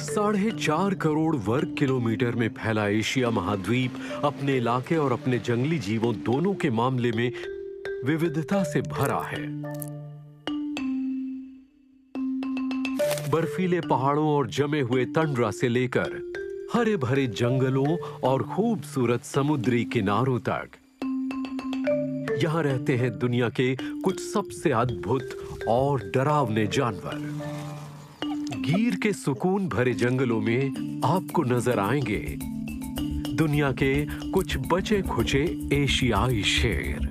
4.5 करोड़ वर्ग किलोमीटर में फैला एशिया महाद्वीप अपने इलाके और अपने जंगली जीवों दोनों के मामले में विविधता से भरा है। बर्फीले पहाड़ों और जमे हुए टंड्रा से लेकर हरे भरे जंगलों और खूबसूरत समुद्री किनारों तक, यहां रहते हैं दुनिया के कुछ सबसे अद्भुत और डरावने जानवर। गिर के सुकून भरे जंगलों में आपको नजर आएंगे दुनिया के कुछ बचे खुचे एशियाई शेर।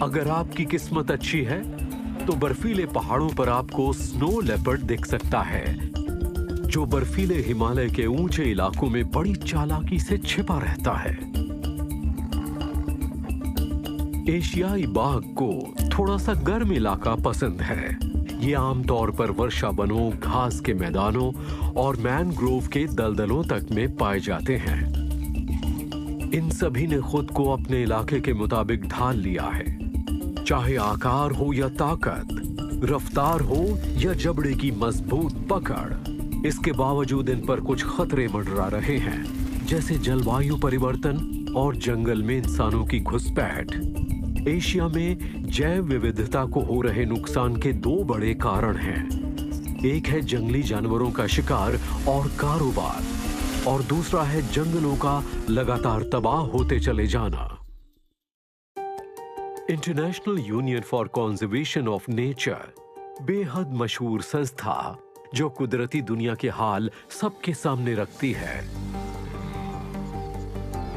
अगर आपकी किस्मत अच्छी है तो बर्फीले पहाड़ों पर आपको स्नो लेपर्ड दिख सकता है, जो बर्फीले हिमालय के ऊंचे इलाकों में बड़ी चालाकी से छिपा रहता है। एशियाई बाघ को थोड़ा सा गर्म इलाका पसंद है। ये आमतौर पर वर्षा वनों, घास के मैदानों और मैनग्रोव के दलदलों तक में पाए जाते हैं। इन सभी ने खुद को अपने इलाके के मुताबिक ढाल लिया है, चाहे आकार हो या ताकत, रफ्तार हो या जबड़े की मजबूत पकड़। इसके बावजूद इन पर कुछ खतरे मंडरा रहे हैं, जैसे जलवायु परिवर्तन और जंगल में इंसानों की घुसपैठ। एशिया में जैव विविधता को हो रहे नुकसान के दो बड़े कारण हैं। एक है जंगली जानवरों का शिकार और कारोबार, और दूसरा है जंगलों का लगातार तबाह होते चले जाना। International union for conservation of nature बेहद मशहूर संस्था जो कुदरती दुनिया के हाल सबके सामने रखती है।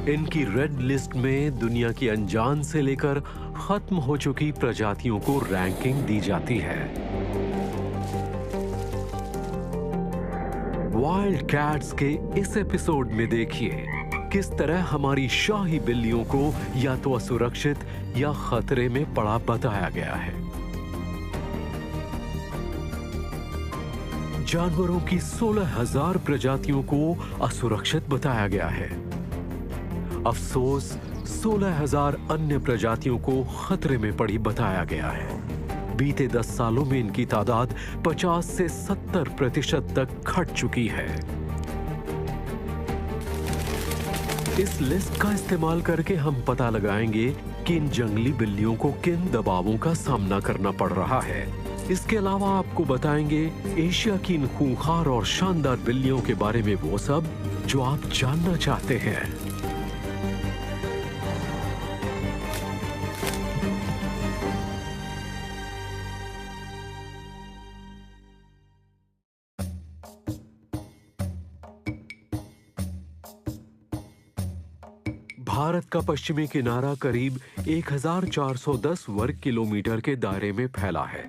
इनकी रेड लिस्ट में दुनिया की अनजान से लेकर खत्म हो चुकी प्रजातियों को रैंकिंग दी जाती है। वाइल्ड कैट्स के इस एपिसोड में देखिए किस तरह हमारी शाही बिल्लियों को या तो असुरक्षित या खतरे में पड़ा बताया गया है। जानवरों की 16,000 प्रजातियों को असुरक्षित बताया गया है। अफसोस 16,000 अन्य प्रजातियों को खतरे में पड़ी बताया गया है। बीते 10 सालों में इनकी तादाद 50 से 70% तक घट चुकी है। इस लिस्ट का इस्तेमाल करके हम पता लगाएंगे कि इन जंगली बिल्लियों को किन दबावों का सामना करना पड़ रहा है। इसके अलावा आपको बताएंगे एशिया की इन खूंखार और शानदार बिल्लियों के बारे में वो सब जो आप जानना चाहते हैं। भारत का पश्चिमी किनारा करीब 1410 वर्ग किलोमीटर के दायरे में फैला है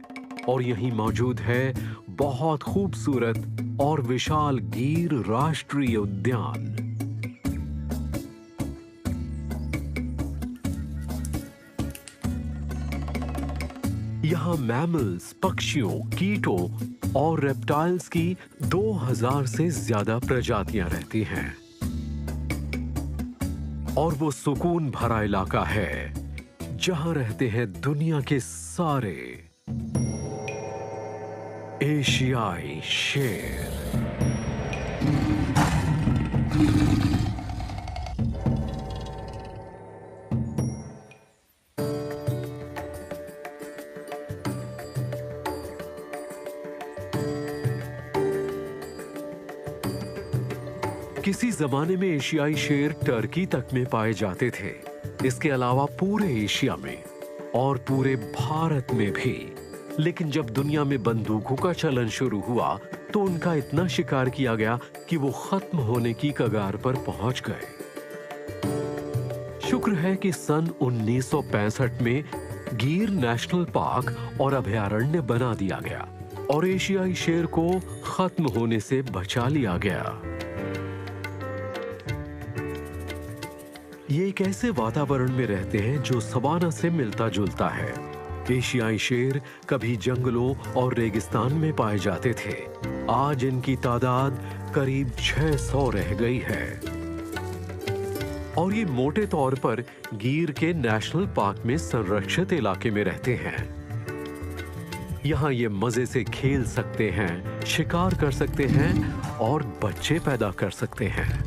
और यहीं मौजूद है बहुत खूबसूरत और विशाल गिर राष्ट्रीय उद्यान। यहाँ मैमल्स, पक्षियों, कीटों और रेप्टाइल्स की 2000 से ज्यादा प्रजातियां रहती हैं। और वो सुकून भरा इलाका है जहां रहते हैं दुनिया के सारे एशियाई शेर। किसी जमाने में एशियाई शेर टर्की तक में पाए जाते थे। इसके अलावा पूरे एशिया में और पूरे भारत में भी। लेकिन जब दुनिया में बंदूकों का चलन शुरू हुआ तो उनका इतना शिकार किया गया कि वो खत्म होने की कगार पर पहुंच गए। शुक्र है कि सन 1965 में गिर नेशनल पार्क और अभयारण्य बना दिया गया और एशियाई शेर को खत्म होने से बचा लिया गया। ये एक ऐसे वातावरण में रहते हैं जो सवाना से मिलता जुलता है। एशियाई शेर कभी जंगलों और रेगिस्तान में पाए जाते थे। आज इनकी तादाद करीब 600 रह गई है और ये मोटे तौर पर गिर के नेशनल पार्क में संरक्षित इलाके में रहते हैं। यहाँ ये मजे से खेल सकते हैं, शिकार कर सकते हैं और बच्चे पैदा कर सकते हैं।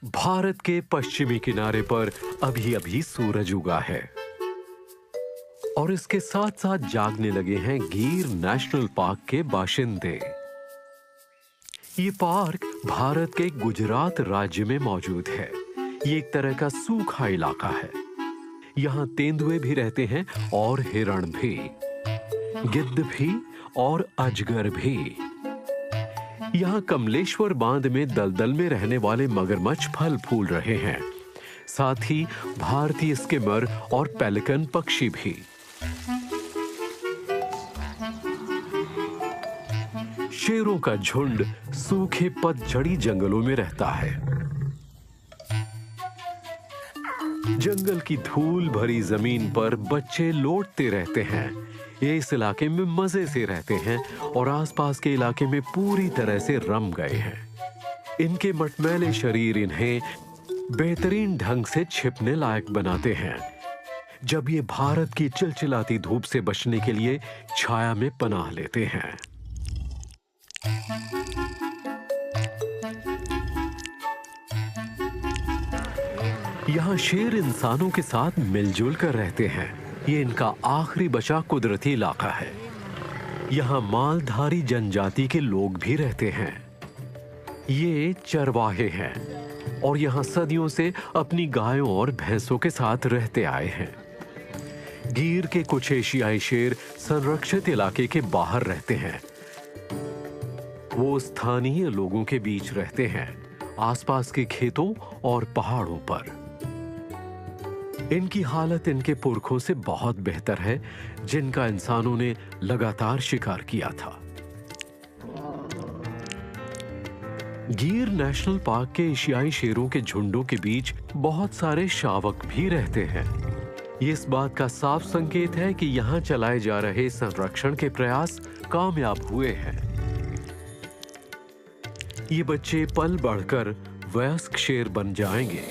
भारत के पश्चिमी किनारे पर अभी अभी सूरज उगा है और इसके साथ साथ जागने लगे हैं गिर नेशनल पार्क के बाशिंदे। ये पार्क भारत के गुजरात राज्य में मौजूद है। ये एक तरह का सूखा इलाका है। यहाँ तेंदुए भी रहते हैं और हिरण भी, गिद्ध भी और अजगर भी। यहाँ कमलेश्वर बांध में दलदल में रहने वाले मगरमच्छ फल फूल रहे हैं, साथ ही भारतीय स्किमर और पेलिकन पक्षी भी। शेरों का झुंड सूखे पतझड़ी जंगलों में रहता है। जंगल की धूल भरी जमीन पर बच्चे लौटते रहते हैं। ये इस इलाके में मजे से रहते हैं और आसपास के इलाके में पूरी तरह से रम गए हैं। इनके मटमैले शरीर इन्हें बेहतरीन ढंग से छिपने लायक बनाते हैं। जब ये भारत की चिलचिलाती धूप से बचने के लिए छाया में पनाह लेते हैं। यहाँ शेर इंसानों के साथ मिलजुल कर रहते हैं। ये इनका आखिरी बचा कुदरती इलाका है। यहाँ मालधारी जनजाति के लोग भी रहते हैं। ये चरवाहे हैं और यहाँ सदियों से अपनी गायों और भैंसों के साथ रहते आए हैं। गिर के कुछ एशियाई शेर संरक्षित इलाके के बाहर रहते हैं। वो स्थानीय लोगों के बीच रहते हैं, आसपास के खेतों और पहाड़ों पर। इनकी हालत इनके पुरखों से बहुत बेहतर है, जिनका इंसानों ने लगातार शिकार किया था। गिर नेशनल पार्क के एशियाई शेरों के झुंडों के बीच बहुत सारे शावक भी रहते हैं। ये इस बात का साफ संकेत है कि यहाँ चलाए जा रहे संरक्षण के प्रयास कामयाब हुए हैं। ये बच्चे पल बढ़कर वयस्क शेर बन जाएंगे।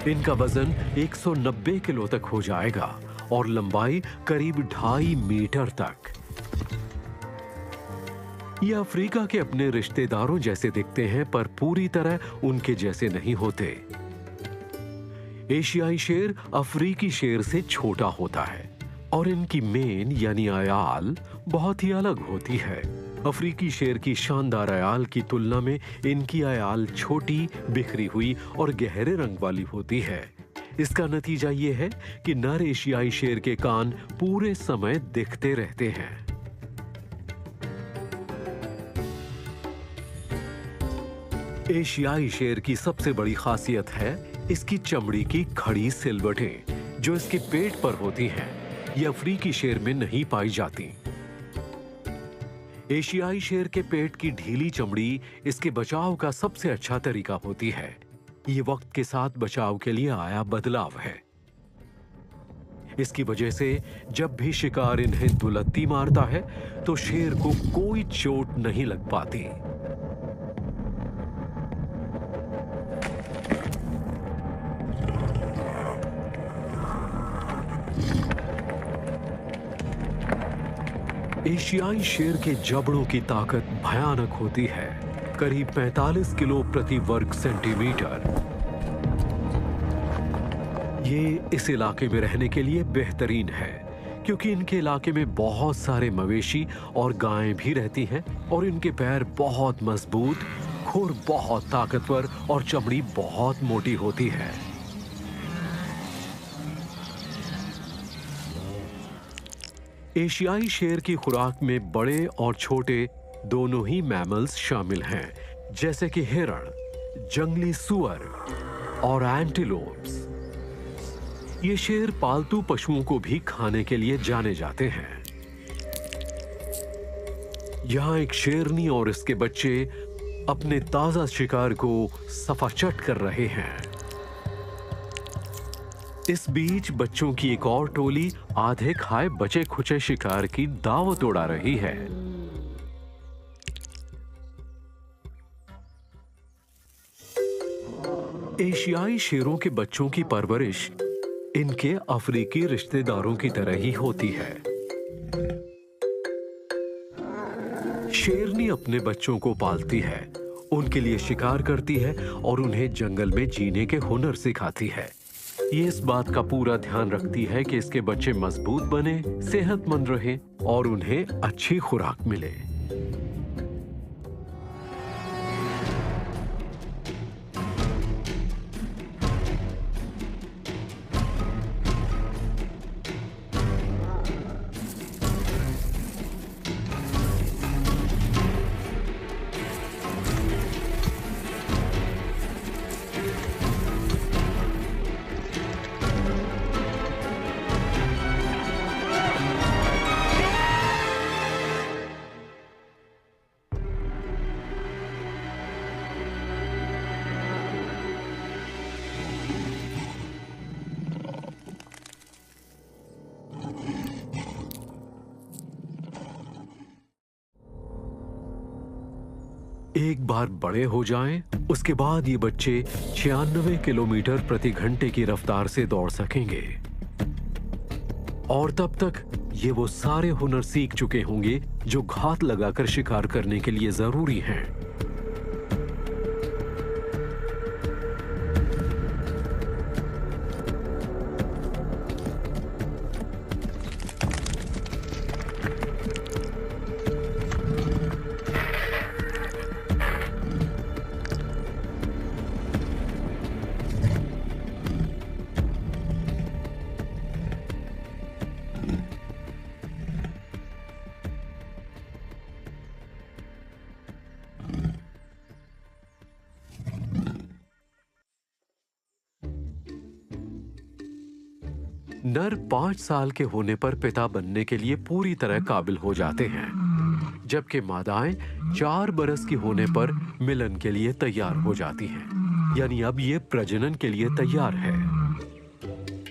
इनका वजन 190 किलो तक हो जाएगा और लंबाई करीब 2.5 मीटर तक। ये अफ्रीका के अपने रिश्तेदारों जैसे दिखते हैं, पर पूरी तरह उनके जैसे नहीं होते। एशियाई शेर अफ्रीकी शेर से छोटा होता है और इनकी मेन यानी अयाल बहुत ही अलग होती है। अफ्रीकी शेर की शानदार अयाल की तुलना में इनकी अयाल छोटी, बिखरी हुई और गहरे रंग वाली होती है। इसका नतीजा ये है कि नर एशियाई शेर के कान पूरे समय दिखते रहते हैं। एशियाई शेर की सबसे बड़ी खासियत है इसकी चमड़ी की खड़ी सिलवटें, जो इसके पेट पर होती हैं। ये अफ्रीकी शेर में नहीं पाई जाती। एशियाई शेर के पेट की ढीली चमड़ी इसके बचाव का सबसे अच्छा तरीका होती है। ये वक्त के साथ बचाव के लिए आया बदलाव है। इसकी वजह से जब भी शिकार इन्हें दुलत्ती मारता है तो शेर को कोई चोट नहीं लग पाती। एशियाई शेर के जबड़ों की ताकत भयानक होती है, करीब 45 किलो प्रति वर्ग सेंटीमीटर। ये इस इलाके में रहने के लिए बेहतरीन है, क्योंकि इनके इलाके में बहुत सारे मवेशी और गायें भी रहती हैं और इनके पैर बहुत मजबूत, खुर बहुत ताकतवर और चमड़ी बहुत मोटी होती है। एशियाई शेर की खुराक में बड़े और छोटे दोनों ही मैमल्स शामिल हैं, जैसे कि हिरण, जंगली सुअर और एंटीलोप्स। ये शेर पालतू पशुओं को भी खाने के लिए जाने जाते हैं। यहाँ एक शेरनी और इसके बच्चे अपने ताजा शिकार को सफाचट कर रहे हैं। इस बीच बच्चों की एक और टोली आधे खाए बचे खुचे शिकार की दावत उड़ा रही है। एशियाई शेरों के बच्चों की परवरिश इनके अफ्रीकी रिश्तेदारों की तरह ही होती है। शेरनी अपने बच्चों को पालती है, उनके लिए शिकार करती है और उन्हें जंगल में जीने के हुनर सिखाती है। ये इस बात का पूरा ध्यान रखती है कि इसके बच्चे मजबूत बने, सेहतमंद रहें और उन्हें अच्छी खुराक मिले। एक बार बड़े हो जाएं, उसके बाद ये बच्चे 96 किलोमीटर प्रति घंटे की रफ्तार से दौड़ सकेंगे और तब तक ये वो सारे हुनर सीख चुके होंगे जो घात लगाकर शिकार करने के लिए जरूरी हैं। नर 5 साल के होने पर पिता बनने के लिए पूरी तरह काबिल हो जाते हैं, जबकि मादाएं 4 बरस की होने पर मिलन के लिए तैयार हो जाती हैं। यानी अब ये प्रजनन के लिए तैयार है।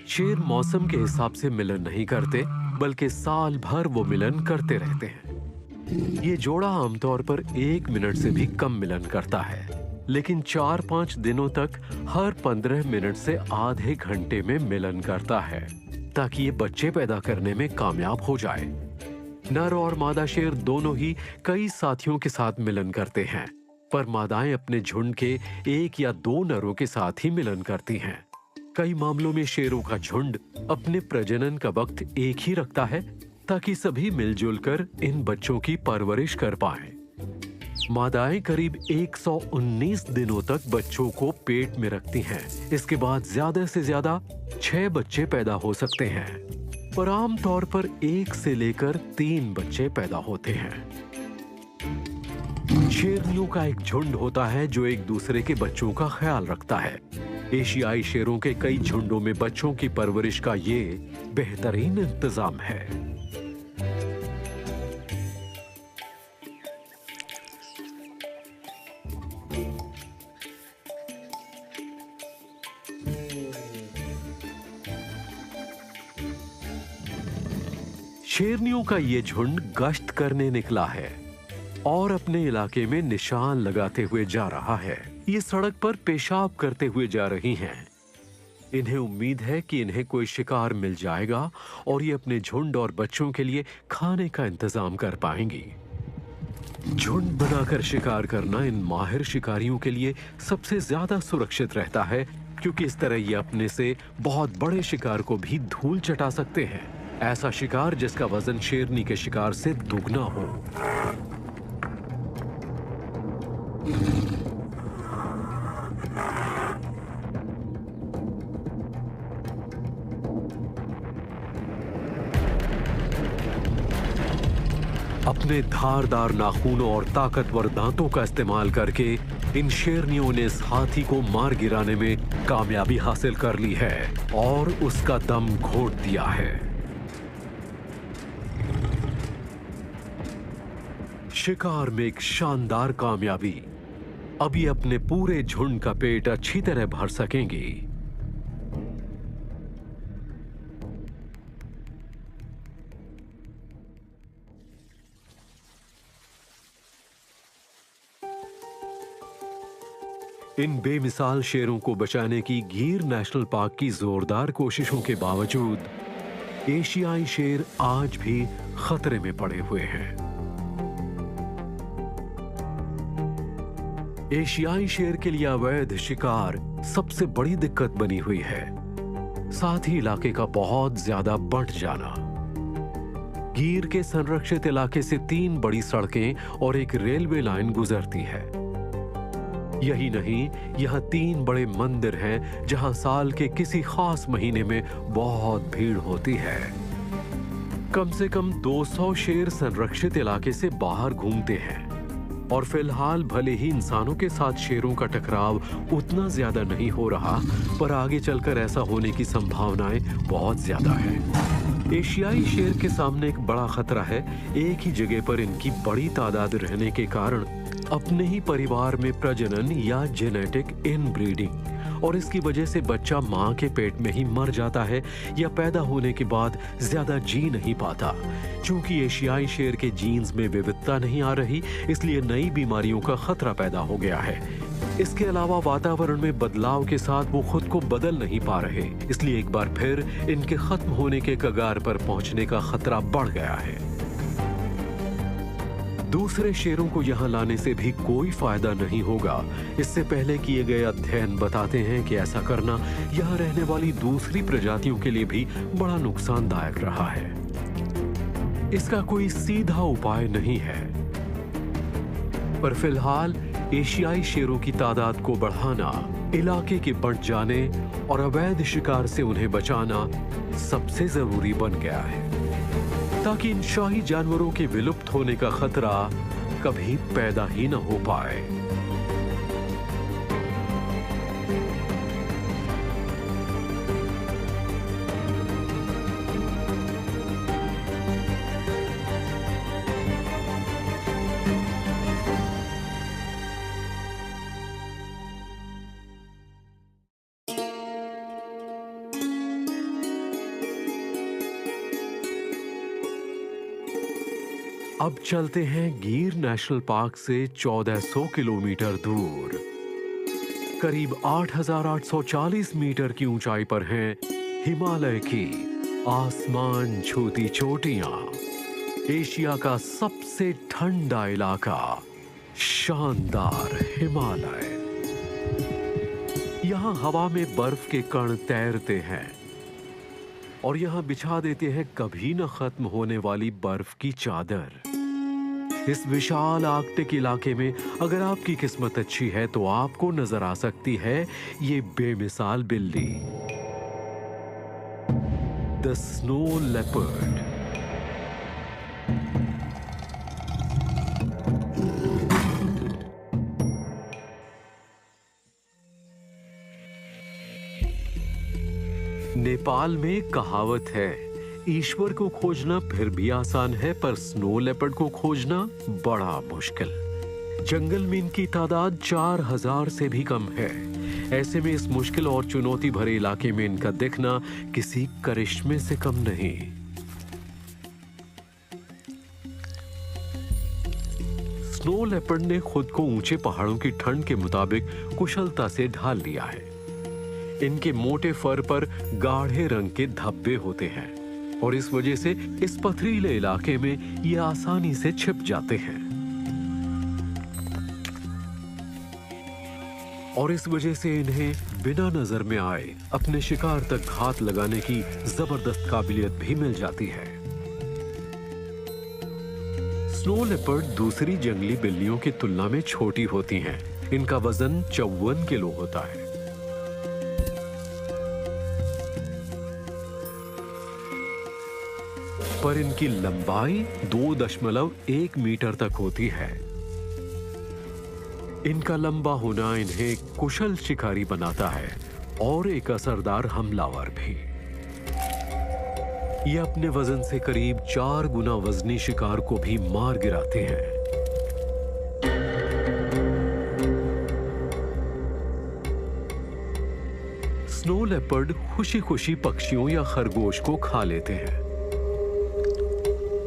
शेर मौसम के हिसाब से मिलन नहीं करते, बल्कि साल भर वो मिलन करते रहते हैं। ये जोड़ा आमतौर पर 1 मिनट से भी कम मिलन करता है, लेकिन 4-5 दिनों तक हर 15 मिनट से आधे घंटे में मिलन करता है, ताकि ये बच्चे पैदा करने में कामयाब हो जाए। नर और मादा शेर दोनों ही कई साथियों के साथ मिलन करते हैं, पर मादाएं अपने झुंड के 1 या 2 नरों के साथ ही मिलन करती हैं। कई मामलों में शेरों का झुंड अपने प्रजनन का वक्त एक ही रखता है, ताकि सभी मिलजुल कर इन बच्चों की परवरिश कर पाएं। मादाएं करीब 119 दिनों तक बच्चों को पेट में रखती हैं। इसके बाद ज्यादा से ज्यादा 6 बच्चे पैदा हो सकते हैं, पर आमतौर पर 1 से लेकर 3 बच्चे पैदा होते हैं। शेरनियों का एक झुंड होता है जो एक दूसरे के बच्चों का ख्याल रखता है। एशियाई शेरों के कई झुंडों में बच्चों की परवरिश का ये बेहतरीन इंतजाम है। शेरनियों का ये झुंड गश्त करने निकला है और अपने इलाके में निशान लगाते हुए जा रहा है। ये सड़क पर पेशाब करते हुए जा रही हैं। इन्हें उम्मीद है कि इन्हें कोई शिकार मिल जाएगा और ये अपने झुंड और बच्चों के लिए खाने का इंतजाम कर पाएंगी। झुंड बनाकर शिकार करना इन माहिर शिकारियों के लिए सबसे ज्यादा सुरक्षित रहता है, क्योंकि इस तरह ये अपने से बहुत बड़े शिकार को भी धूल चटा सकते हैं। ऐसा शिकार जिसका वजन शेरनी के शिकार से दुगना हो। अपने धारदार नाखूनों और ताकतवर दांतों का इस्तेमाल करके इन शेरनियों ने इस हाथी को मार गिराने में कामयाबी हासिल कर ली है और उसका दम घोट दिया है। शिकार में एक शानदार कामयाबी। अब ये अपने पूरे झुंड का पेट अच्छी तरह भर सकेंगी। इन बेमिसाल शेरों को बचाने की गिर नेशनल पार्क की जोरदार कोशिशों के बावजूद एशियाई शेर आज भी खतरे में पड़े हुए हैं। एशियाई शेर के लिए अवैध शिकार सबसे बड़ी दिक्कत बनी हुई है, साथ ही इलाके का बहुत ज्यादा बढ़ जाना। गिर के संरक्षित इलाके से 3 बड़ी सड़कें और एक रेलवे लाइन गुजरती है। यही नहीं, यहाँ 3 बड़े मंदिर हैं जहाँ साल के किसी खास महीने में बहुत भीड़ होती है। कम से कम 200 शेर संरक्षित इलाके से बाहर घूमते हैं और फिलहाल भले ही इंसानों के साथ शेरों का टकराव उतना ज्यादा नहीं हो रहा, पर आगे चलकर ऐसा होने की संभावनाएं बहुत ज्यादा है। एशियाई शेर के सामने एक बड़ा खतरा है। एक ही जगह पर इनकी बड़ी तादाद रहने के कारण अपने ही परिवार में प्रजनन या जेनेटिक इनब्रीडिंग, और इसकी वजह से बच्चा मां के पेट में ही मर जाता है या पैदा होने के बाद ज्यादा जी नहीं पाता। चूंकि एशियाई शेर के जीन्स में विविधता नहीं आ रही, इसलिए नई बीमारियों का खतरा पैदा हो गया है। इसके अलावा वातावरण में बदलाव के साथ वो खुद को बदल नहीं पा रहे, इसलिए एक बार फिर इनके खत्म होने के कगार पर पहुंचने का खतरा बढ़ गया है। दूसरे शेरों को यहाँ लाने से भी कोई फायदा नहीं होगा। इससे पहले किए गए अध्ययन बताते हैं कि ऐसा करना यहाँ रहने वाली दूसरी प्रजातियों के लिए भी बड़ा नुकसानदायक रहा है। इसका कोई सीधा उपाय नहीं है, पर फिलहाल एशियाई शेरों की तादाद को बढ़ाना, इलाके के बढ़ जाने और अवैध शिकार से उन्हें बचाना सबसे जरूरी बन गया है, ताकि इन शाही जानवरों के विलुप्त होने का खतरा कभी पैदा ही न हो पाए। अब चलते हैं गिर नेशनल पार्क से 1400 किलोमीटर दूर। करीब 8,840 मीटर की ऊंचाई पर हैं हिमालय की आसमान छूती चोटियां। एशिया का सबसे ठंडा इलाका, शानदार हिमालय। यहां हवा में बर्फ के कण तैरते हैं और यहां बिछा देते हैं कभी न खत्म होने वाली बर्फ की चादर। इस विशाल आर्कटिक इलाके में अगर आपकी किस्मत अच्छी है तो आपको नजर आ सकती है ये बेमिसाल बिल्ली, द स्नो लेपर्ड। नेपाल में कहावत है, ईश्वर को खोजना फिर भी आसान है, पर स्नो लेपर्ड को खोजना बड़ा मुश्किल। जंगल में इनकी तादाद 4000 से भी कम है। ऐसे में इस मुश्किल और चुनौती भरे इलाके में इनका दिखना किसी करिश्मे से कम नहीं। स्नो लेपर्ड ने खुद को ऊंचे पहाड़ों की ठंड के मुताबिक कुशलता से ढाल लिया है। इनके मोटे फर पर गाढ़े रंग के धब्बे होते हैं और इस वजह से इस पथरीले इलाके में ये आसानी से छिप जाते हैं, और इस वजह से इन्हें बिना नजर में आए अपने शिकार तक घात लगाने की जबरदस्त काबिलियत भी मिल जाती है। स्नो लेपर्ड दूसरी जंगली बिल्लियों की तुलना में छोटी होती हैं। इनका वजन 54 किलो होता है। पर इनकी लंबाई 2.1 मीटर तक होती है। इनका लंबा होना इन्हें कुशल शिकारी बनाता है और एक असरदार हमलावर भी। ये अपने वजन से करीब 4 गुना वजनी शिकार को भी मार गिराते हैं। स्नो लेपर्ड खुशी खुशी पक्षियों या खरगोश को खा लेते हैं,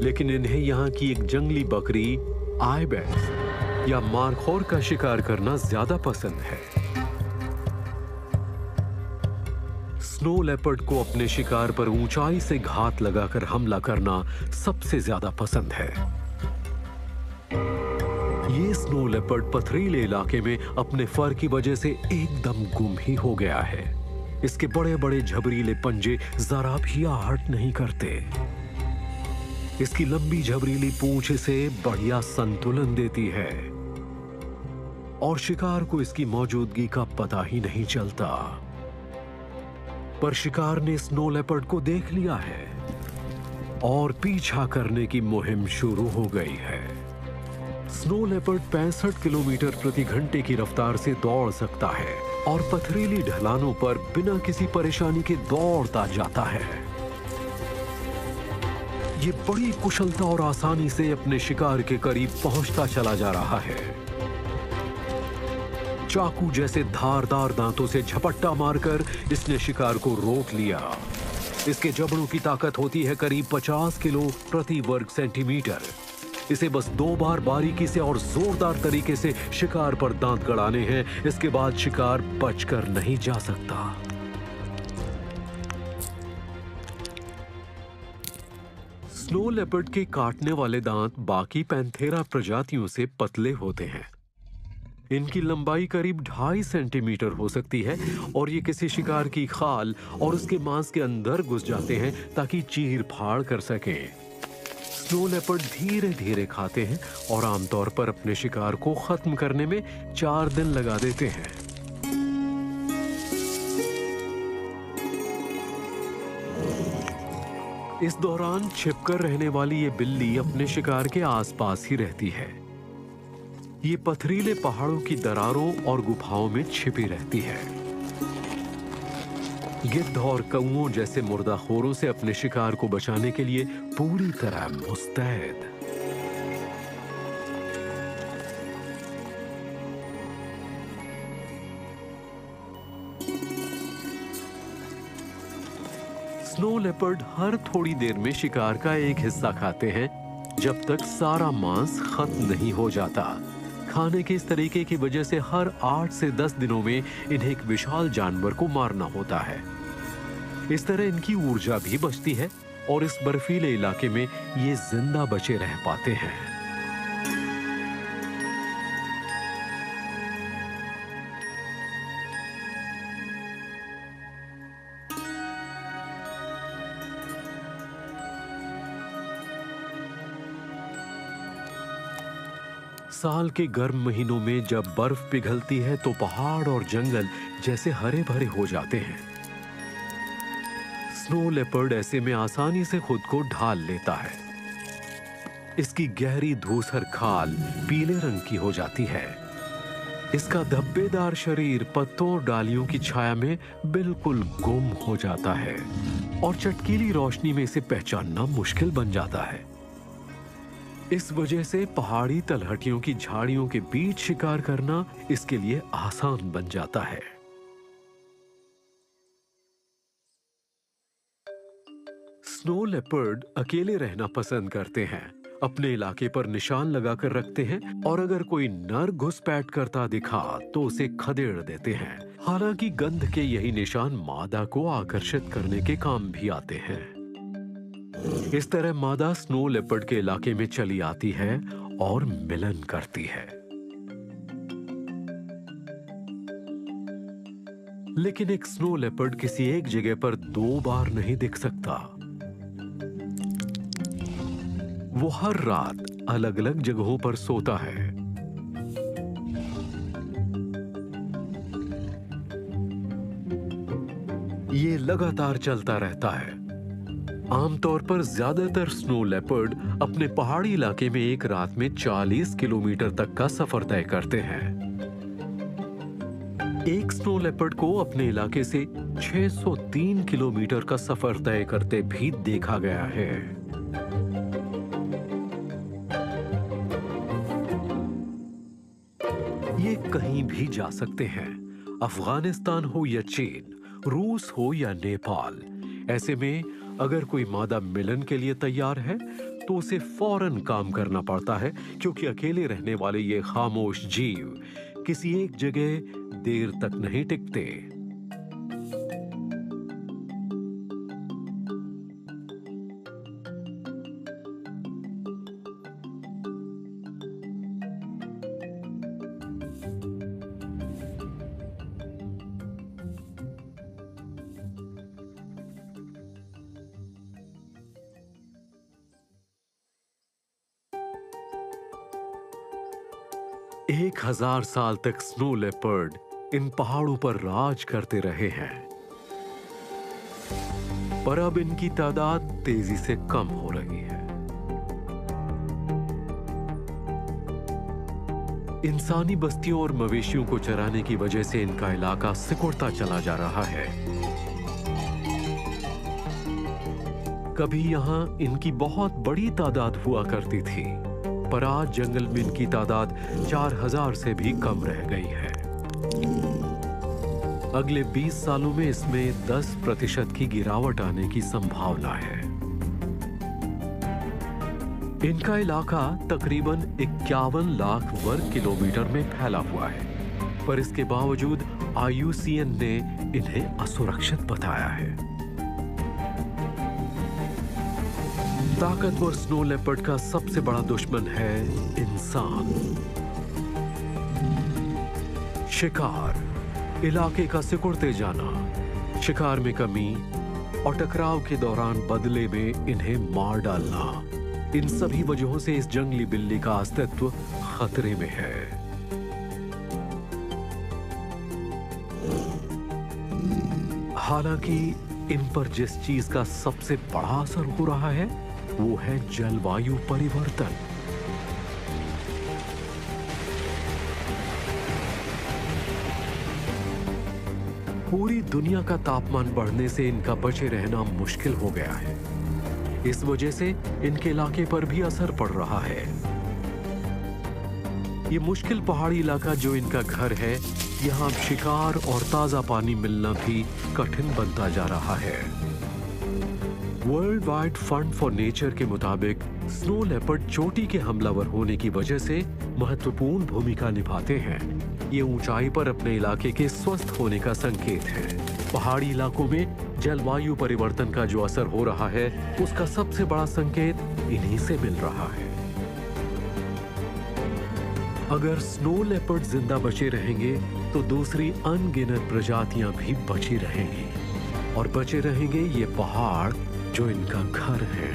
लेकिन इन्हें यहाँ की एक जंगली बकरी आइबेक्स या मारखोर का शिकार करना ज्यादा पसंद है। स्नो लेपर्ड को अपने शिकार पर ऊंचाई से घात लगाकर हमला करना सबसे ज्यादा पसंद है। ये स्नो लेपर्ड पथरीले इलाके में अपने फर की वजह से एकदम गुम ही हो गया है। इसके बड़े बड़े झबरीले पंजे जरा भी आहट नहीं करते। इसकी लंबी झबरीली पूंछ इसे बढ़िया संतुलन देती है और शिकार को इसकी मौजूदगी का पता ही नहीं चलता। पर शिकार ने स्नो लेपर्ड को देख लिया है और पीछा करने की मुहिम शुरू हो गई है। स्नो लेपर्ड 65 किलोमीटर प्रति घंटे की रफ्तार से दौड़ सकता है और पथरीली ढलानों पर बिना किसी परेशानी के दौड़ता जाता है। ये बड़ी कुशलता और आसानी से अपने शिकार के करीब पहुंचता चला जा रहा है। चाकू जैसे धारदार दांतों से झपट्टा मारकर इसने शिकार को रोक लिया। इसके जबड़ों की ताकत होती है करीब 50 किलो प्रति वर्ग सेंटीमीटर। इसे बस 2 बार बारीकी से और जोरदार तरीके से शिकार पर दांत गड़ाने हैं, इसके बाद शिकार बचकर नहीं जा सकता। स्नो लेपर्ड के काटने वाले दांत बाकी पैंथेरा प्रजातियों से पतले होते हैं। इनकी लंबाई करीब 2.5 सेंटीमीटर हो सकती है और ये किसी शिकार की खाल और उसके मांस के अंदर घुस जाते हैं ताकि चीर फाड़ कर सकें। स्नो लेपर्ड धीरे धीरे खाते हैं और आमतौर पर अपने शिकार को खत्म करने में 4 दिन लगा देते हैं। इस दौरान छिपकर रहने वाली ये बिल्ली अपने शिकार के आसपास ही रहती है। ये पथरीले पहाड़ों की दरारों और गुफाओं में छिपी रहती है। गिद्ध और कौओं जैसे मुर्दाखोरों से अपने शिकार को बचाने के लिए पूरी तरह मुस्तैद। स्नो लेपर्ड हर थोड़ी देर में शिकार का एक हिस्सा खाते हैं जब तक सारा मांस खत्म नहीं हो जाता। खाने के इस तरीके की वजह से हर 8 से 10 दिनों में इन्हें एक विशाल जानवर को मारना होता है। इस तरह इनकी ऊर्जा भी बचती है और इस बर्फीले इलाके में ये जिंदा बचे रह पाते हैं। साल के गर्म महीनों में जब बर्फ पिघलती है तो पहाड़ और जंगल जैसे हरे भरे हो जाते हैं। स्नो लेपर्ड ऐसे में आसानी से खुद को ढाल लेता है। इसकी गहरी धूसर खाल पीले रंग की हो जाती है। इसका धब्बेदार शरीर पत्तों और डालियों की छाया में बिल्कुल गुम हो जाता है और चटकीली रोशनी में इसे पहचानना मुश्किल बन जाता है। इस वजह से पहाड़ी तलहटियों की झाड़ियों के बीच शिकार करना इसके लिए आसान बन जाता है। स्नो लेपर्ड अकेले रहना पसंद करते हैं, अपने इलाके पर निशान लगाकर रखते हैं और अगर कोई नर घुसपैठ करता दिखा तो उसे खदेड़ देते हैं। हालांकि गंध के यही निशान मादा को आकर्षित करने के काम भी आते हैं। इस तरह मादा स्नो लेपर्ड के इलाके में चली आती है और मिलन करती है। लेकिन एक स्नो लेपर्ड किसी एक जगह पर 2 बार नहीं दिख सकता। वो हर रात अलग अलग जगहों पर सोता है। ये लगातार चलता रहता है। आमतौर पर ज्यादातर स्नो लेपर्ड अपने पहाड़ी इलाके में एक रात में 40 किलोमीटर तक का सफर तय करते हैं। एक स्नो लेपर्ड को अपने इलाके से 603 किलोमीटर का सफर तय करते भी देखा गया है। ये कहीं भी जा सकते हैं, अफगानिस्तान हो या चीन, रूस हो या नेपाल, ऐसे में अगर कोई मादा मिलन के लिए तैयार है तो उसे फौरन काम करना पड़ता है, क्योंकि अकेले रहने वाले ये खामोश जीव किसी एक जगह देर तक नहीं टिकते। 1000 साल तक स्नो लेपर्ड इन पहाड़ों पर राज करते रहे हैं, पर अब इनकी तादाद तेजी से कम हो रही है। इंसानी बस्तियों और मवेशियों को चराने की वजह से इनका इलाका सिकुड़ता चला जा रहा है। कभी यहां इनकी बहुत बड़ी तादाद हुआ करती थी, पर आज जंगल में इनकी तादाद 4000 से भी कम रह गई है। अगले 20 सालों में इसमें 10% की गिरावट आने की संभावना है। इनका इलाका तकरीबन 51 लाख वर्ग किलोमीटर में फैला हुआ है, पर इसके बावजूद IUCN ने इन्हें असुरक्षित बताया है। ताकतवर स्नो लेपर्ड का सबसे बड़ा दुश्मन है इंसान। शिकार, इलाके का सिकुड़ते जाना, शिकार में कमी और टकराव के दौरान बदले में इन्हें मार डालना, इन सभी वजहों से इस जंगली बिल्ली का अस्तित्व खतरे में है। हालांकि इन पर जिस चीज का सबसे बड़ा असर हो रहा है वो है जलवायु परिवर्तन। पूरी दुनिया का तापमान बढ़ने से इनका बचे रहना मुश्किल हो गया है। इस वजह से इनके इलाके पर भी असर पड़ रहा है। ये मुश्किल पहाड़ी इलाका जो इनका घर है, यहाँ अब शिकार और ताजा पानी मिलना भी कठिन बनता जा रहा है। World wide fund for nature के मुताबिक स्नो लेपर्ड चोटी के हमलावर होने की वजह से महत्वपूर्ण भूमिका निभाते हैं। ये ऊंचाई पर अपने इलाके के स्वस्थ होने का संकेत है। पहाड़ी इलाकों में जलवायु परिवर्तन का जो असर हो रहा है, उसका सबसे बड़ा संकेत इन्हीं से मिल रहा है। अगर स्नो लेपर्ड जिंदा बचे रहेंगे तो दूसरी अनगिनत प्रजातियां भी बची रहेंगी, और बचे रहेंगे ये पहाड़ जो इनका घर है।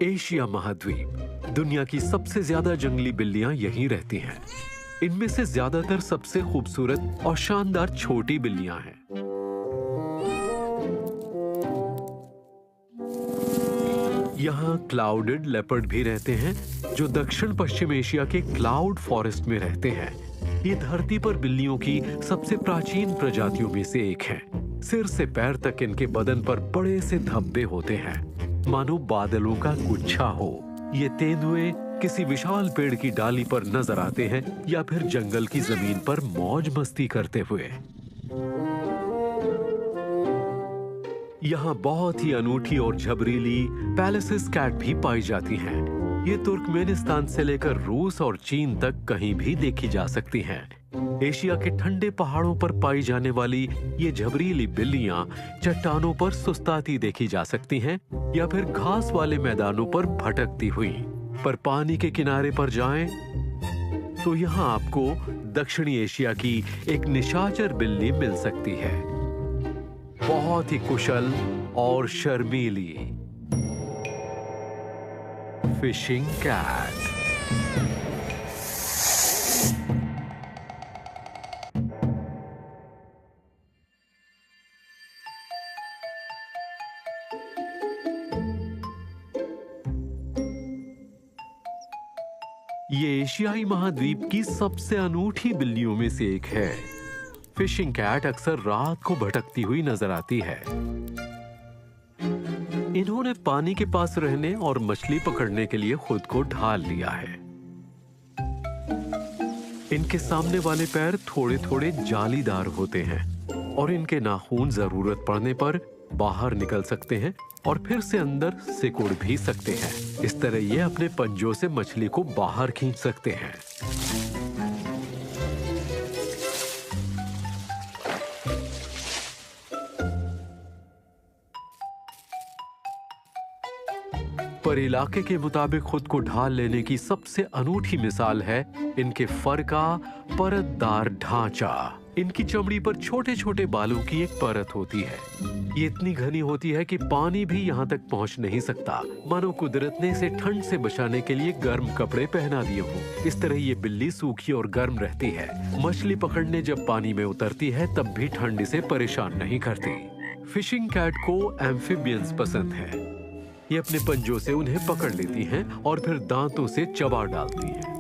एशिया महाद्वीप, दुनिया की सबसे ज्यादा जंगली बिल्लियां यहीं रहती हैं। इनमें से ज्यादातर सबसे खूबसूरत और शानदार छोटी बिल्लियां हैं। यहाँ क्लाउडेड लेपर्ड भी रहते हैं, जो दक्षिण पश्चिम एशिया के क्लाउड फॉरेस्ट में रहते हैं। ये धरती पर बिल्लियों की सबसे प्राचीन प्रजातियों में से एक है। सिर से पैर तक इनके बदन पर बड़े से धब्बे होते हैं, मानो बादलों का गुच्छा हो। ये तेंदुए किसी विशाल पेड़ की डाली पर नजर आते हैं या फिर जंगल की जमीन पर मौज मस्ती करते हुए। यहाँ बहुत ही अनूठी और झबरीली पैलेसिस कैट भी पाई जाती हैं। ये तुर्कमेनिस्तान से लेकर रूस और चीन तक कहीं भी देखी जा सकती हैं। एशिया के ठंडे पहाड़ों पर पाई जाने वाली ये झबरीली बिल्लियां चट्टानों पर सुस्ताती देखी जा सकती हैं या फिर घास वाले मैदानों पर भटकती हुई। पर पानी के किनारे पर जाएं तो यहाँ आपको दक्षिणी एशिया की एक निशाचर बिल्ली मिल सकती है, बहुत ही कुशल और शर्मीली फिशिंग कैट। ये एशियाई महाद्वीप की सबसे अनूठी बिल्लियों में से एक है। फिशिंग कैट अक्सर रात को भटकती हुई नजर आती है। इन्होंने पानी के पास रहने और मछली पकड़ने के लिए खुद को ढाल लिया है। इनके सामने वाले पैर थोड़े थोड़े जालीदार होते हैं और इनके नाखून जरूरत पड़ने पर बाहर निकल सकते हैं और फिर से अंदर सिकुड़ भी सकते हैं। इस तरह ये अपने पंजों से मछली को बाहर खींच सकते हैं। पर इलाके के मुताबिक खुद को ढाल लेने की सबसे अनूठी मिसाल है इनके फर का परतदार ढांचा। इनकी चमड़ी पर छोटे छोटे बालों की एक परत होती है। ये इतनी घनी होती है कि पानी भी यहाँ तक पहुँच नहीं सकता, मानो कुदरत ने इसे ठंड से बचाने के लिए गर्म कपड़े पहना दिए हों। इस तरह ये बिल्ली सूखी और गर्म रहती है। मछली पकड़ने जब पानी में उतरती है तब भी ठंड इसे परेशान नहीं करती। फिशिंग कैट को एम्फिबियंस पसंद है। ये अपने पंजों से उन्हें पकड़ लेती हैं और फिर दांतों से चबा डालती हैं।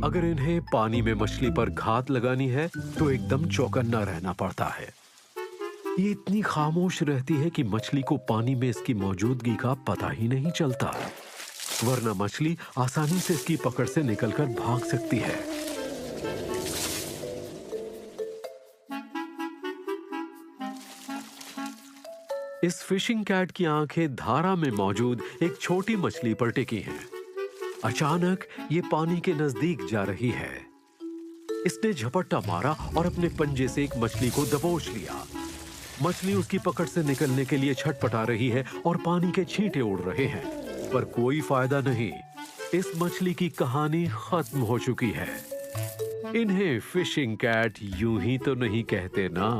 अगर इन्हें पानी में मछली पर घात लगानी है तो एकदम चौकन्ना रहना पड़ता है। ये इतनी खामोश रहती है कि मछली को पानी में इसकी मौजूदगी का पता ही नहीं चलता, वरना मछली आसानी से इसकी पकड़ से निकलकर भाग सकती है। इस फिशिंग कैट की आंखें धारा में मौजूद एक छोटी मछली पर टिकी हैं। अचानक ये पानी के नजदीक जा रही है। इसने झपट्टा मारा और अपने पंजे से एक मछली को दबोच लिया। मछली उसकी पकड़ से निकलने के लिए छटपटा रही है और पानी के छींटे उड़ रहे हैं, पर कोई फायदा नहीं। इस मछली की कहानी खत्म हो चुकी है। इन्हें फिशिंग कैट यूं ही तो नहीं कहते ना।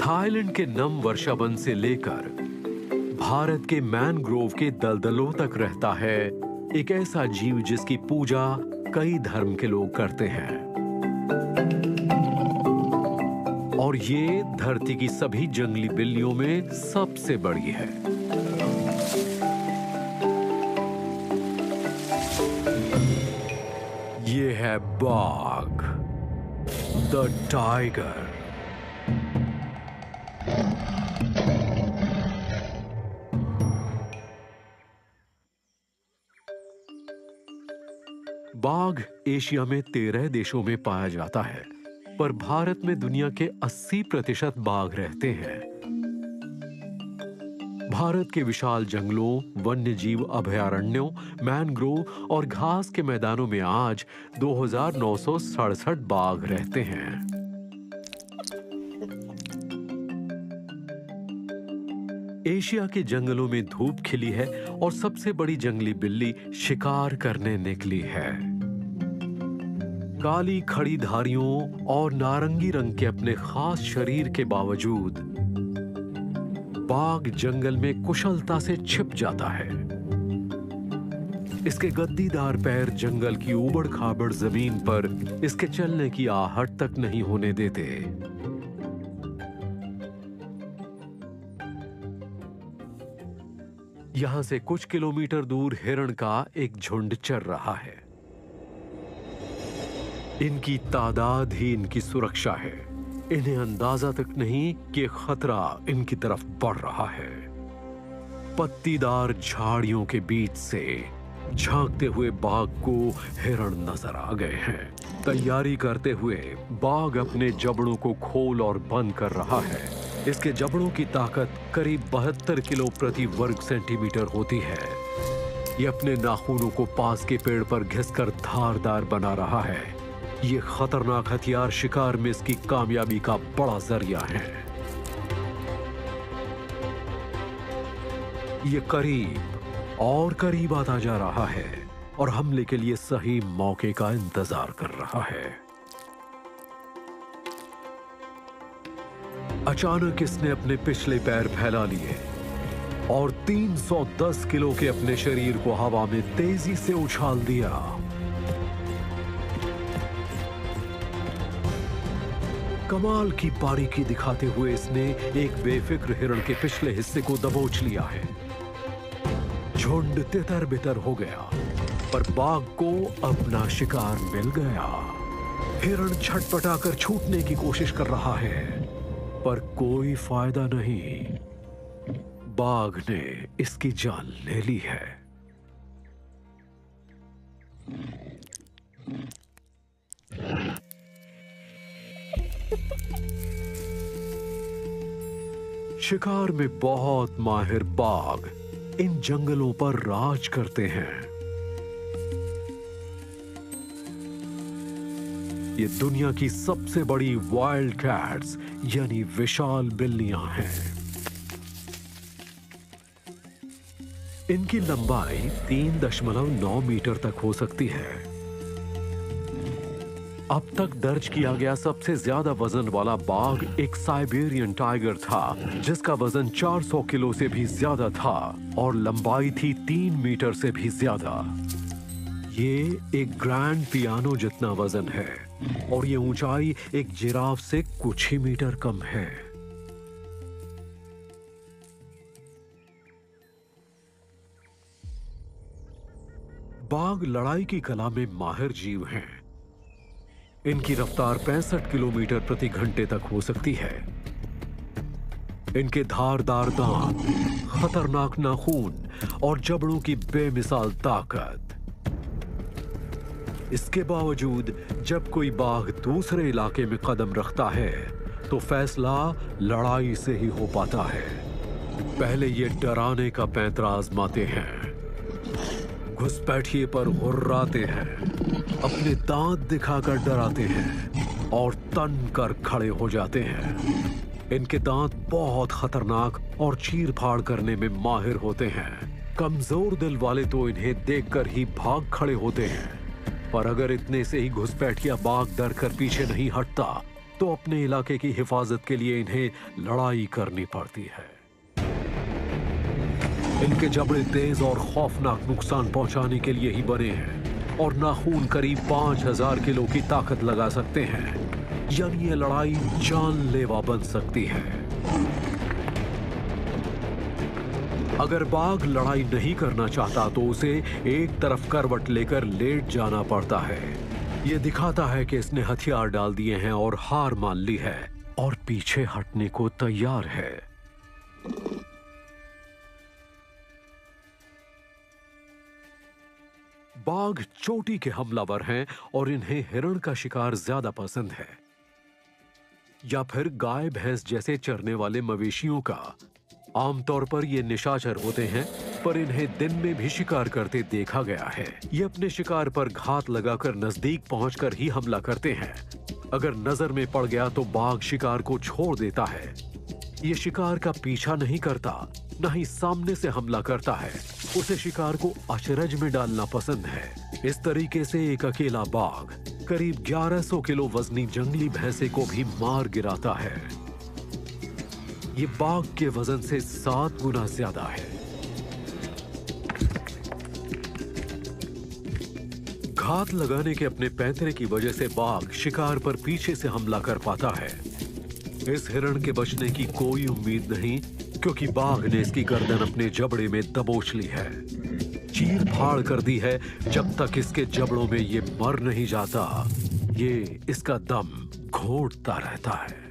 थाईलैंड के नम वर्षावन से लेकर भारत के मैनग्रोव के दलदलों तक रहता है एक ऐसा जीव जिसकी पूजा कई धर्म के लोग करते हैं, और ये धरती की सभी जंगली बिल्लियों में सबसे बड़ी है। ये है बाघ, द टाइगर। बाघ एशिया में 13 देशों में पाया जाता है, पर भारत में दुनिया के 80% बाघ रहते हैं। भारत के विशाल जंगलों, वन्यजीव अभयारण्यों, मैनग्रोव और घास के मैदानों में आज 2967 बाघ रहते हैं। एशिया के जंगलों में धूप खिली है और सबसे बड़ी जंगली बिल्ली शिकार करने निकली है। काली खड़ी धारियों और नारंगी रंग के अपने खास शरीर के बावजूद बाघ जंगल में कुशलता से छिप जाता है। इसके गद्दीदार पैर जंगल की ऊबड़ खाबड़ जमीन पर इसके चलने की आहट तक नहीं होने देते। यहां से कुछ किलोमीटर दूर हिरण का एक झुंड चर रहा है। इनकी तादाद ही इनकी सुरक्षा है। इन्हें अंदाजा तक नहीं कि खतरा इनकी तरफ बढ़ रहा है। पत्तीदार झाड़ियों के बीच से झांकते हुए बाघ को हिरण नजर आ गए हैं। तैयारी करते हुए बाघ अपने जबड़ों को खोल और बंद कर रहा है। इसके जबड़ों की ताकत करीब 72 किलो प्रति वर्ग सेंटीमीटर होती है। ये अपने नाखूनों को पास के पेड़ पर घिसकर धारदार बना रहा है। ये खतरनाक हथियार शिकार में इसकी कामयाबी का बड़ा जरिया है। ये करीब और करीब आता जा रहा है और हमले के लिए सही मौके का इंतजार कर रहा है। अचानक इसने अपने पिछले पैर फैला लिए और 310 किलो के अपने शरीर को हवा में तेजी से उछाल दिया। कमाल की बारीकी दिखाते हुए इसने एक बेफिक्र हिरण के पिछले हिस्से को दबोच लिया है। झुंड तितर बितर हो गया, पर बाघ को अपना शिकार मिल गया। हिरण छटपटाकर छूटने की कोशिश कर रहा है, पर कोई फायदा नहीं। बाघ ने इसकी जान ले ली है। शिकार में बहुत माहिर बाघ इन जंगलों पर राज करते हैं। ये दुनिया की सबसे बड़ी वाइल्ड कैट्स यानी विशाल बिल्लियां हैं। इनकी लंबाई 3.9 मीटर तक हो सकती है। अब तक दर्ज किया गया सबसे ज्यादा वजन वाला बाघ एक साइबेरियन टाइगर था, जिसका वजन 400 किलो से भी ज्यादा था और लंबाई थी 3 मीटर से भी ज्यादा। ये एक ग्रैंड पियानो जितना वजन है और ये ऊंचाई एक जिराफ से कुछ ही मीटर कम है। बाघ लड़ाई की कला में माहिर जीव हैं। इनकी रफ्तार 65 किलोमीटर प्रति घंटे तक हो सकती है। इनके धारदार दांत, खतरनाक नाखून और जबड़ों की बेमिसाल ताकत। इसके बावजूद जब कोई बाघ दूसरे इलाके में कदम रखता है तो फैसला लड़ाई से ही हो पाता है। पहले ये डराने का पैंतरा आजमाते हैं, घुसपैठिए पर हुर्राते हैं, अपने दांत दिखाकर डराते हैं और तन कर खड़े हो जाते हैं। इनके दांत बहुत खतरनाक और चीर फाड़ करने में माहिर होते हैं। कमजोर दिल वाले तो इन्हें देखकर ही भाग खड़े होते हैं, पर अगर इतने से ही घुसपैठिया बाघ डर कर पीछे नहीं हटता तो अपने इलाके की हिफाजत के लिए इन्हें लड़ाई करनी पड़ती है। इनके जबड़े तेज और खौफनाक नुकसान पहुंचाने के लिए ही बने हैं और नाखून करीब 5000 किलो की ताकत लगा सकते हैं, यानी ये लड़ाई जानलेवा बन सकती है। अगर बाघ लड़ाई नहीं करना चाहता तो उसे एक तरफ करवट लेकर लेट जाना पड़ता है। ये दिखाता है कि इसने हथियार डाल दिए हैं और हार मान ली है और पीछे हटने को तैयार है। बाघ चोटी के हमलावर हैं और इन्हें हिरण का शिकार ज्यादा पसंद है, या फिर गाय भैंस जैसे चरने वाले मवेशियों का। आमतौर पर ये निशाचर होते हैं, पर इन्हें दिन में भी शिकार करते देखा गया है। ये अपने शिकार पर घात लगाकर नजदीक पहुंचकर ही हमला करते हैं। अगर नजर में पड़ गया तो बाघ शिकार को छोड़ देता है। ये शिकार का पीछा नहीं करता, न ही सामने से हमला करता है। उसे शिकार को अचरज में डालना पसंद है। इस तरीके से एक अकेला बाघ करीब 1100 किलो वजनी जंगली भैंसे को भी मार गिराता है। ये बाघ के वजन से 7 गुना ज्यादा है। घात लगाने के अपने पैंतरे की वजह से बाघ शिकार पर पीछे से हमला कर पाता है। इस हिरण के बचने की कोई उम्मीद नहीं, क्योंकि बाघ ने इसकी गर्दन अपने जबड़े में दबोच ली है, चीर फाड़ कर दी है। जब तक इसके जबड़ों में ये मर नहीं जाता, ये इसका दम घोंटता रहता है।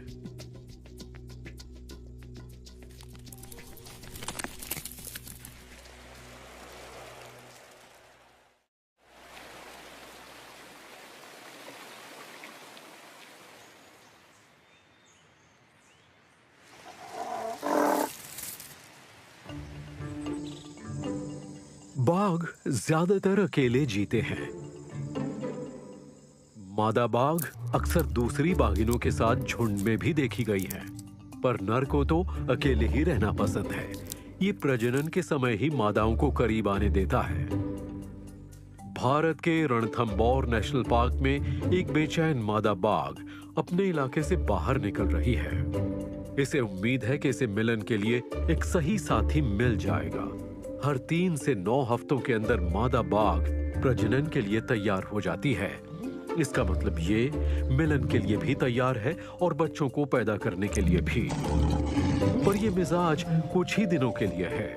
बाघ ज्यादातर अकेले जीते हैं। मादा बाघ अक्सर दूसरी बाघिनों के साथ झुंड में भी देखी गई है, पर नर को तो अकेले ही रहना पसंद है। ये प्रजनन के समय ही मादाओं को करीब आने देता है। भारत के रणथंबोर नेशनल पार्क में एक बेचैन मादा बाघ अपने इलाके से बाहर निकल रही है। इसे उम्मीद है कि इसे मिलन के लिए एक सही साथी मिल जाएगा। हर 3 से 9 हफ्तों के अंदर मादा बाघ प्रजनन के लिए तैयार हो जाती है। इसका मतलब ये मिलन के लिए भी तैयार है और बच्चों को पैदा करने के लिए भी। पर ये मिजाज कुछ ही दिनों के लिए है।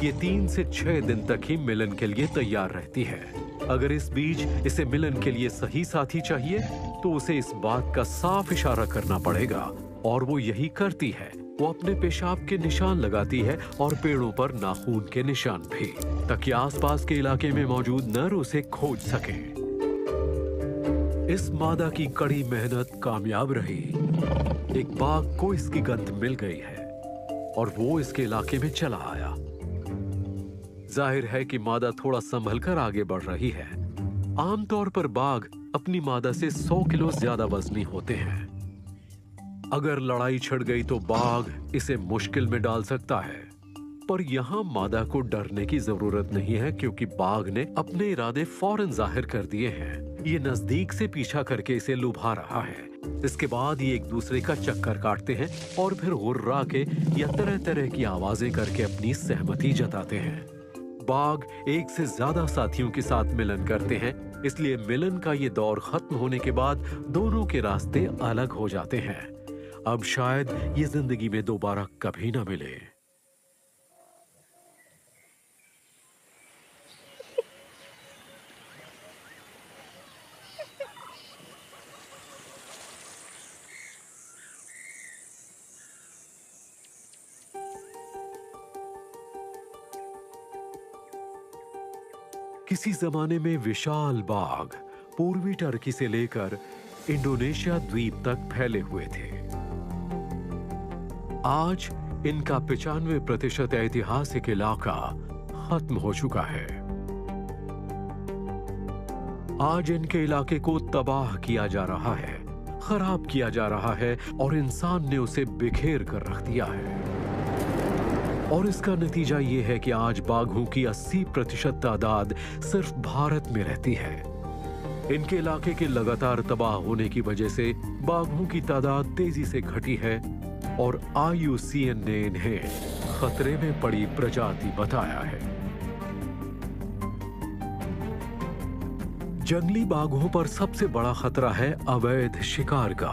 ये 3 से 6 दिन तक ही मिलन के लिए तैयार रहती है। अगर इस बीच इसे मिलन के लिए सही साथी चाहिए तो उसे इस बात का साफ इशारा करना पड़ेगा, और वो यही करती है। वो अपने पेशाब के निशान लगाती है और पेड़ों पर नाखून के निशान भी, ताकि आसपास के इलाके में मौजूद नर उसे खोज सके। इस मादा की कड़ी मेहनत कामयाब रही। एक बाघ को इसकी गंध मिल गई है और वो इसके इलाके में चला आया। जाहिर है कि मादा थोड़ा संभल कर आगे बढ़ रही है। आमतौर पर बाघ अपनी मादा से 100 किलो ज्यादा वजनी होते हैं। अगर लड़ाई छिड़ गई तो बाघ इसे मुश्किल में डाल सकता है, पर यहाँ मादा को डरने की जरूरत नहीं है, क्योंकि बाघ ने अपने इरादे फौरन जाहिर कर दिए हैं। ये नजदीक से पीछा करके इसे लुभा रहा है। इसके बाद ये एक दूसरे का चक्कर काटते हैं और फिर हुर्रा के या तरह तरह की आवाजें करके अपनी सहमति जताते हैं। बाघ एक से ज्यादा साथियों के साथ मिलन करते हैं, इसलिए मिलन का ये दौर खत्म होने के बाद दोनों के रास्ते अलग हो जाते हैं। अब शायद ये जिंदगी में दोबारा कभी ना मिले। किसी जमाने में विशाल बाघ पूर्वी टर्की से लेकर इंडोनेशिया द्वीप तक फैले हुए थे। आज इनका 95% ऐतिहासिक इलाका खत्म हो चुका है। आज इनके इलाके को तबाह किया जा रहा है, खराब किया जा रहा है और इंसान ने उसे बिखेर कर रख दिया है। और इसका नतीजा ये है कि आज बाघों की 80% तादाद सिर्फ भारत में रहती है। इनके इलाके के लगातार तबाह होने की वजह से बाघों की तादाद तेजी से घटी है और IUCN ने इन्हें खतरे में पड़ी प्रजाति बताया है। जंगली बाघों पर सबसे बड़ा खतरा है अवैध शिकार का।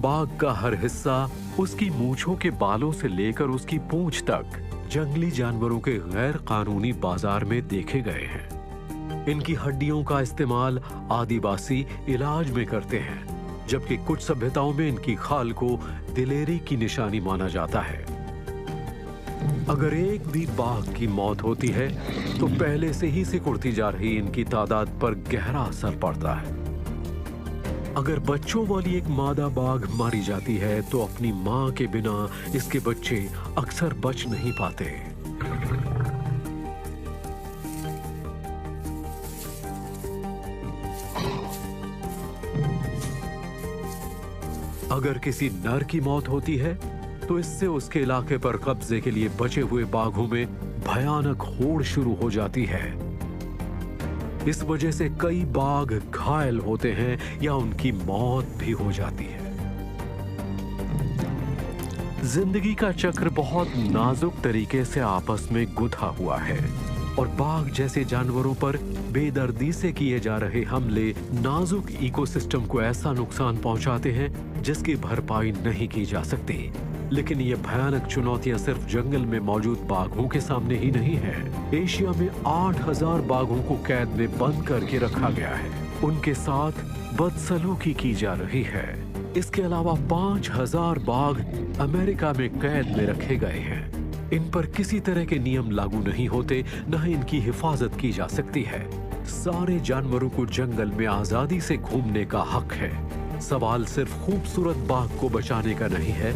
बाघ का हर हिस्सा, उसकी मूंछों के बालों से लेकर उसकी पूंछ तक, जंगली जानवरों के गैर कानूनी बाजार में देखे गए हैं। इनकी हड्डियों का इस्तेमाल आदिवासी इलाज में करते हैं, जबकि कुछ सभ्यताओं में इनकी खाल को दिलेरी की निशानी माना जाता है। अगर एक भी बाघ की मौत होती है तो पहले से ही सिकुड़ती जा रही इनकी तादाद पर गहरा असर पड़ता है। अगर बच्चों वाली एक मादा बाघ मारी जाती है तो अपनी मां के बिना इसके बच्चे अक्सर बच नहीं पाते। अगर किसी नर की मौत होती है तो इससे उसके इलाके पर कब्जे के लिए बचे हुए बाघों में भयानक होड़ शुरू हो जाती है। इस वजह से कई बाघ घायल होते हैं या उनकी मौत भी हो जाती है। जिंदगी का चक्र बहुत नाजुक तरीके से आपस में गुथा हुआ है और बाघ जैसे जानवरों पर बेदर्दी से किए जा रहे हमले नाजुक इकोसिस्टम को ऐसा नुकसान पहुंचाते हैं जिसकी भरपाई नहीं की जा सकती। लेकिन ये भयानक चुनौतियां सिर्फ जंगल में मौजूद बाघों के सामने ही नहीं है। एशिया में 8000 बाघों को कैद में बंद करके रखा गया है। उनके साथ बदसलूकी की जा रही है। इसके अलावा 5000 बाघ अमेरिका में कैद में रखे गए हैं। इन पर किसी तरह के नियम लागू नहीं होते, न ही इनकी हिफाजत की जा सकती है। सारे जानवरों को जंगल में आजादी से घूमने का हक है। सवाल सिर्फ खूबसूरत बाघ को बचाने का नहीं है,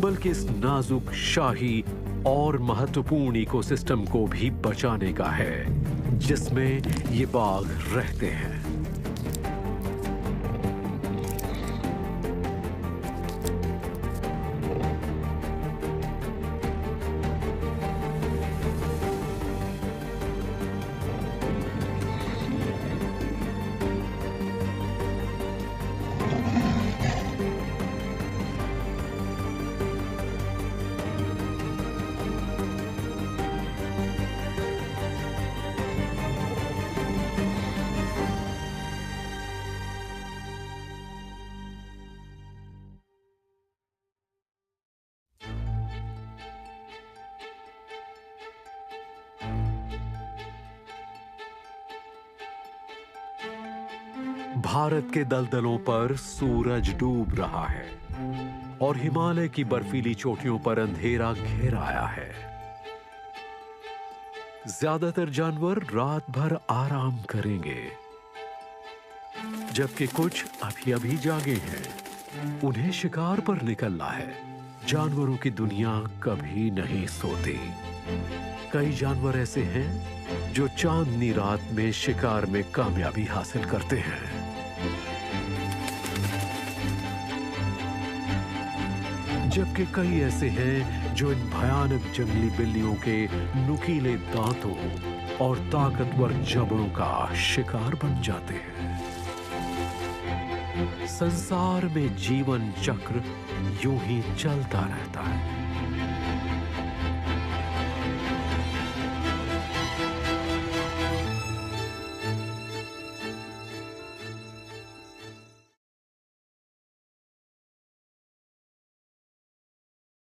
बल्कि इस नाजुक, शाही और महत्वपूर्ण इकोसिस्टम को भी बचाने का है। जिसमें ये बाघ रहते हैं। भारत के दलदलों पर सूरज डूब रहा है और हिमालय की बर्फीली चोटियों पर अंधेरा घेर आया है। ज्यादातर जानवर रात भर आराम करेंगे, जबकि कुछ अभी अभी जागे हैं। उन्हें शिकार पर निकलना है। जानवरों की दुनिया कभी नहीं सोती। कई जानवर ऐसे हैं जो चांदनी रात में शिकार में कामयाबी हासिल करते हैं। जबकि कई ऐसे हैं जो इन भयानक जंगली बिल्लियों के नुकीले दांतों और ताकतवर जबड़ों का शिकार बन जाते हैं। संसार में जीवन चक्र यूं ही चलता रहता है।